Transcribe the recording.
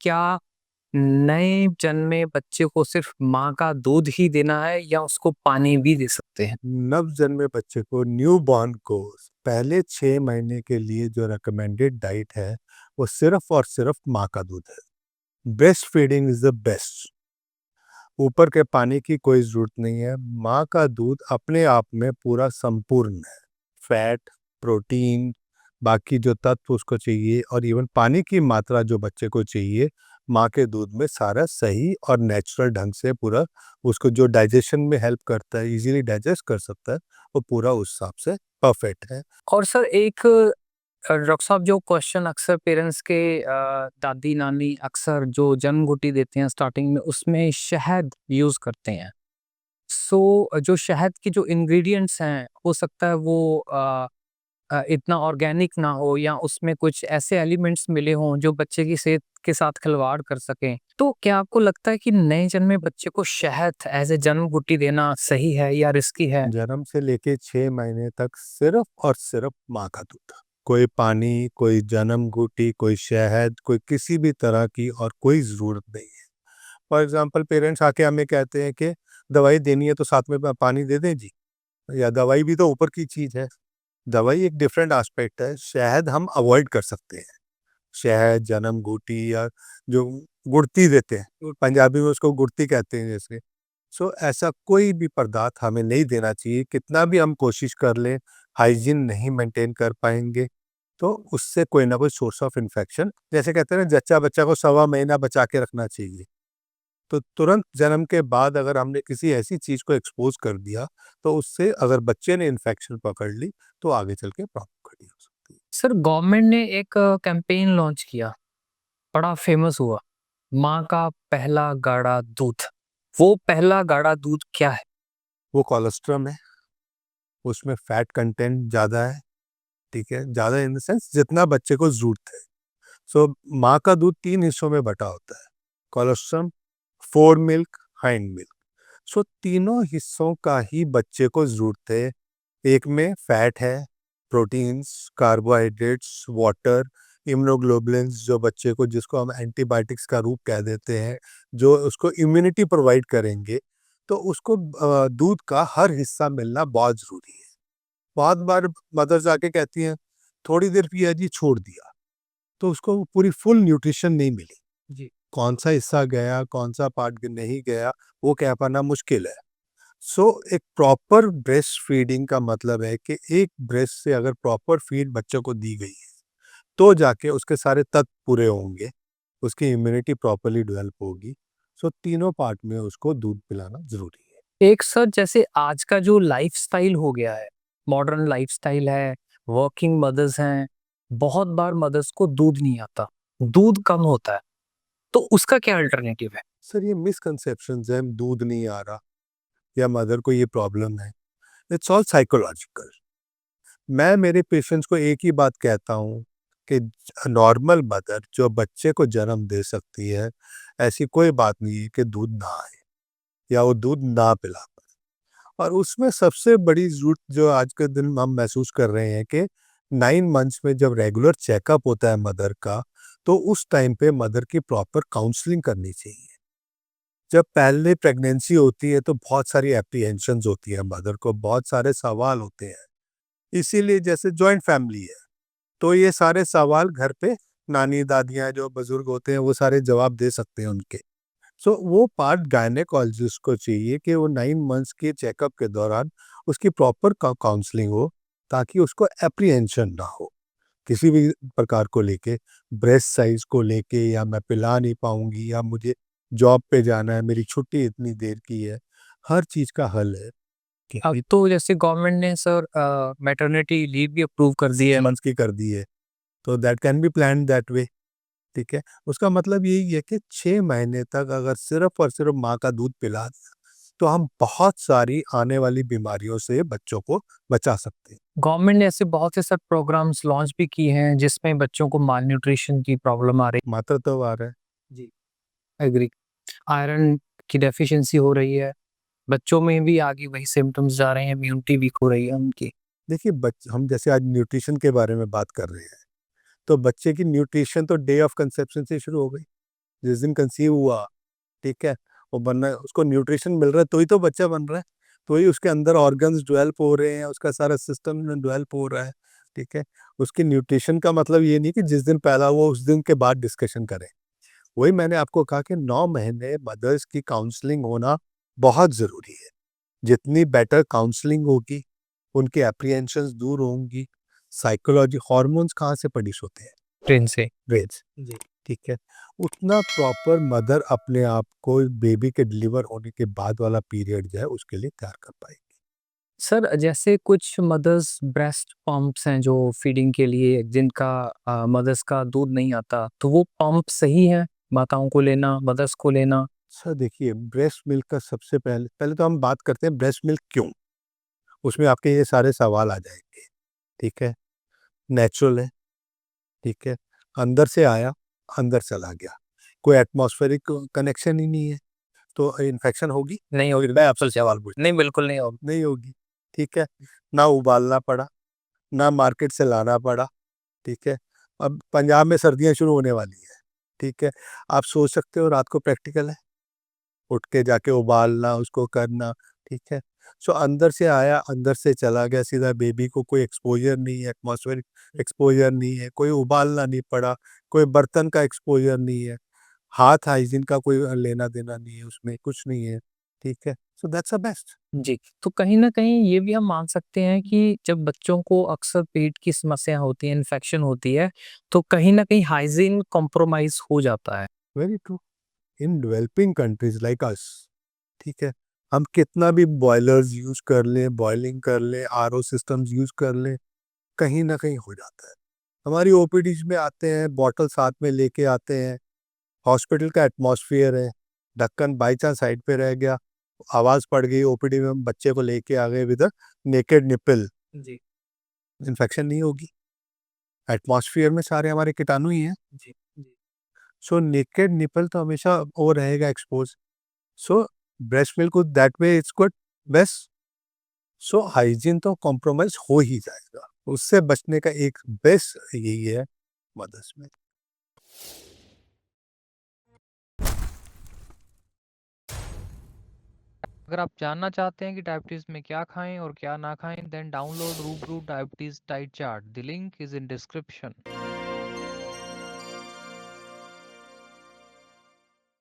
क्या नए जन्मे बच्चे को सिर्फ माँ का दूध ही देना है या उसको पानी भी दे सकते हैं? नवजन्मे बच्चे को न्यूबॉर्न को पहले 6 महीने के लिए जो रिकमेंडेड डाइट है वो सिर्फ और सिर्फ माँ का दूध है। Breast feeding is the best. ऊपर के पानी की कोई जरूरत नहीं है। माँ का दूध अपने आप में पूरा संपूर्ण है। फैट, प्रोटीन, बाकी जो तत्व उसको चाहिए और इवन पानी की मात्रा जो बच्चे को चाहिए माँ के दूध में सारा सही और नेचुरल ढंग से पूरा उसको जो डाइजेशन में हेल्प करता है, इजीली डाइजेस्ट कर सकता है, वो पूरा उस हिसाब से परफेक्ट है। और सर एक डॉक्टर साहब जो क्वेश्चन अक्सर पेरेंट्स के दादी नानी अक्सर जो जन्म घुट्टी देते हैं स्टार्टिंग में उसमें शहद यूज करते हैं। सो जो शहद की जो इंग्रेडिएंट्स हैं हो सकता है वो इतना ऑर्गेनिक ना हो या उसमें कुछ ऐसे एलिमेंट्स मिले हों जो बच्चे की सेहत के साथ खिलवाड़ कर सकें। तो क्या आपको लगता है कि नए जन्मे बच्चे को शहद एज ए जन्म घुट्टी देना सही है या रिस्की है? जन्म से लेके 6 महीने तक सिर्फ और सिर्फ माँ का दूध। कोई पानी, कोई जन्म घूटी, कोई शहद, कोई किसी भी तरह की और कोई जरूरत नहीं है। फॉर एग्जाम्पल पेरेंट्स आके हमें कहते हैं कि दवाई देनी है तो साथ में पानी दे दें जी, या दवाई भी तो ऊपर की चीज है। दवाई एक डिफरेंट एस्पेक्ट है। शहद हम अवॉइड कर सकते हैं। शहद, जन्म घूटी या जो गुड़ती देते हैं, पंजाबी में उसको गुड़ती कहते हैं जैसे। सो ऐसा कोई भी पदार्थ हमें नहीं देना चाहिए। कितना भी हम कोशिश कर लें, हाइजीन नहीं मेंटेन कर पाएंगे तो उससे कोई ना कोई सोर्स ऑफ इन्फेक्शन, जैसे कहते हैं ना, जच्चा बच्चा को 1.25 महीना बचा के रखना चाहिए। तो तुरंत जन्म के बाद अगर हमने किसी ऐसी चीज को एक्सपोज कर दिया तो उससे अगर बच्चे ने इन्फेक्शन पकड़ ली तो आगे चल के प्रॉब्लम खड़ी हो सकती है। सर गवर्नमेंट ने एक कैंपेन लॉन्च किया, बड़ा फेमस हुआ, माँ का पहला गाढ़ा दूध। वो पहला गाढ़ा दूध क्या है? वो कोलेस्ट्रम है, उसमें फैट कंटेंट ज्यादा है। ठीक है, ज्यादा इन द सेंस जितना बच्चे को जरूरत है। सो माँ का दूध 3 हिस्सों में बटा होता है: colostrum, fore milk, hind milk. So तीनों हिस्सों का ही बच्चे को जरूरत है। एक में फैट है, प्रोटीन्स, कार्बोहाइड्रेट्स, वाटर, इम्यूनोग्लोबुलिन्स जो बच्चे को, जिसको हम एंटीबायोटिक्स का रूप कह देते हैं, जो उसको इम्यूनिटी प्रोवाइड करेंगे। तो उसको दूध का हर हिस्सा मिलना बहुत जरूरी है। बहुत बार मदर्स आके कहती हैं थोड़ी देर पिया जी, छोड़ दिया, तो उसको पूरी फुल न्यूट्रिशन नहीं मिली। जी। कौन सा हिस्सा गया, कौन सा पार्ट नहीं गया, वो कह पाना मुश्किल है। सो एक प्रॉपर ब्रेस्ट फीडिंग का मतलब है कि एक ब्रेस्ट से अगर प्रॉपर फीड बच्चों को दी गई है तो जाके उसके सारे तत्व पूरे होंगे, उसकी इम्यूनिटी प्रॉपरली डेवलप होगी। सो तीनों पार्ट में उसको दूध पिलाना जरूरी है। एक सर जैसे आज का जो लाइफस्टाइल हो गया है, मॉडर्न लाइफस्टाइल है, वर्किंग मदर्स हैं, बहुत बार मदर्स को दूध नहीं आता, दूध कम होता है, तो उसका क्या अल्टरनेटिव है? सर ये मिसकंसेप्शन है, दूध नहीं आ रहा या मदर को ये प्रॉब्लम है। It's all psychological. मैं मेरे पेशेंट्स को एक ही बात कहता हूँ कि नॉर्मल मदर जो बच्चे को जन्म दे सकती है, ऐसी कोई बात नहीं है कि दूध ना आए या वो दूध ना पिला पाए। और उसमें सबसे बड़ी जरूरत जो आज के दिन हम महसूस कर रहे हैं कि 9 मंथ्स में जब रेगुलर चेकअप होता है मदर का, तो उस टाइम पे मदर की प्रॉपर काउंसलिंग करनी चाहिए। जब पहले प्रेगनेंसी होती है तो बहुत सारी एप्रीहेंशंस होती है, मदर को बहुत सारे सवाल होते हैं। इसीलिए जैसे जॉइंट फैमिली है तो ये सारे सवाल घर पे नानी दादियाँ जो बुजुर्ग होते हैं वो सारे जवाब दे सकते हैं उनके। सो वो पार्ट गायनेकोलॉजिस्ट को चाहिए कि वो 9 मंथ्स के चेकअप के दौरान उसकी प्रॉपर काउंसलिंग हो, ताकि उसको एप्रीहेंशन ना हो किसी भी प्रकार को लेके, ब्रेस्ट साइज को लेके, या मैं पिला नहीं पाऊंगी, या मुझे जॉब पे जाना है, मेरी छुट्टी इतनी देर की है। हर चीज का हल है कि अब तो जैसे गवर्नमेंट ने सर मैटरनिटी लीव भी अप्रूव कर दी है। मंथ्स की कर दी है, तो that can be plan that way. ठीक है, उसका मतलब यही है कि 6 महीने तक अगर सिर्फ और सिर्फ माँ का दूध पिला दें, तो हम बहुत सारी आने वाली बीमारियों से बच्चों को बचा सकते हैं। गवर्नमेंट ने ऐसे बहुत से सर प्रोग्राम्स लॉन्च भी किए हैं जिसमें बच्चों को माल न्यूट्रिशन की प्रॉब्लम आ रही मात्रा तो आ रहा है। है। जी, एग्री। आयरन की डेफिशिएंसी हो रही है, बच्चों में भी आगे वही सिम्टम्स जा रहे हैं, इम्यूनिटी वीक हो रही है उनकी। देखिए हम जैसे आज न्यूट्रिशन के बारे में बात कर रहे हैं, तो बच्चे की न्यूट्रिशन तो डे ऑफ कंसेप्शन से शुरू हो गई। जिस दिन कंसीव हुआ, ठीक है, वो बनना उसको न्यूट्रिशन मिल रहा है तो ही तो बच्चा बन रहा है, तो ही उसके अंदर ऑर्गन्स डेवलप हो रहे हैं, उसका सारा सिस्टम डेवलप हो रहा है, ठीक है। उसकी न्यूट्रिशन का मतलब ये नहीं कि जिस दिन पैदा हुआ उस दिन के बाद डिस्कशन करें। वही मैंने आपको कहा कि 9 महीने मदर्स की काउंसलिंग होना बहुत ज़रूरी है। जितनी बेटर काउंसलिंग होगी, उनकी एप्रीहेंशंस दूर होंगी, साइकोलॉजी हॉर्मोन्स कहाँ से प्रोड्यूस होते हैं? ट्रेन से। ब्रेन से, जी। ठीक है। उतना प्रॉपर मदर अपने आप को बेबी के डिलीवर होने के बाद वाला पीरियड जो है उसके लिए तैयार कर पाएगी। सर जैसे कुछ मदर्स ब्रेस्ट पंप्स हैं जो फीडिंग के लिए जिनका मदर्स का दूध नहीं आता, तो वो पंप सही है माताओं को लेना, मदर्स को लेना? सर देखिए, ब्रेस्ट मिल्क का सबसे पहले पहले तो हम बात करते हैं ब्रेस्ट मिल्क क्यों? उसमें आपके ये सारे सवाल आ जाएँगे, ठीक है। नेचुरल है, ठीक है। अंदर से आया, अंदर चला गया। कोई एटमॉस्फेरिक कनेक्शन ही नहीं है, तो इन्फेक्शन होगी? नहीं होगी। मैं आपसे सवाल पूछता नहीं, बिल्कुल नहीं होगी। हूँ, नहीं होगी, ठीक है। ना उबालना पड़ा, ना मार्केट से लाना पड़ा, ठीक है। अब पंजाब में सर्दियाँ शुरू होने वाली हैं, ठीक है। आप सोच सकते हो रात को प्रैक्टिकल है? उठ के जाके उबालना, उसको करना, ठीक है। सो अंदर से आया, अंदर से चला गया सीधा, बेबी को कोई एक्सपोज़र नहीं है, एटमॉस्फेरिक एक्सपोज़र नहीं है, कोई उबालना नहीं पड़ा, कोई बर्तन का एक्सपोज़र नहीं है, हाथ हाइजीन का कोई लेना-देना नहीं है उसमें, कुछ नहीं है, ठीक है। So that's the best. जी, तो कहीं न कहीं ये भी हम मान सकते हैं कि जब बच्चों को अक्सर पेट की समस्या होती है, इन्फेक्शन होती है, तो कहीं न कहीं हाइजीन कॉम्प्रोमाइज़ हो जाता है। Very true. In developing countries like us, ठीक है, हम कितना भी बॉयलर्स यूज़ कर लें, बॉयलिंग कर लें, आरओ सिस्टम्स यूज़ कर लें, कहीं न कहीं हो जाता है। हमारी ओपीडीज़ में आते हैं, बॉटल साथ में लेके आते हैं, हॉस्पिटल का एटमॉस्फियर है, ढक्कन बाई चांस साइड पे रह गया, आवाज़ पड़ गई ओपीडी में, हम बच्चे को लेके आ गए विद अ नेकेड निप्पल, जी, इन्फेक्शन नहीं होगी। एटमॉस्फियर में सारे हमारे कीटाणु ही हैं। जी, जी। सो नेकेड निप्पल तो हमेशा वो रहेगा expose. So breast milk that way it's good, best. So hygiene तो कॉम्प्रोमाइज़ हो ही जाएगा। उससे बचने का एक बेस्ट यही है मदर्स मिल्क। अगर आप जानना चाहते हैं कि डायबिटीज़ में क्या खाएं और क्या ना खाएं, देन डाउनलोड रूबरू diabetes diet chart. The link is in description.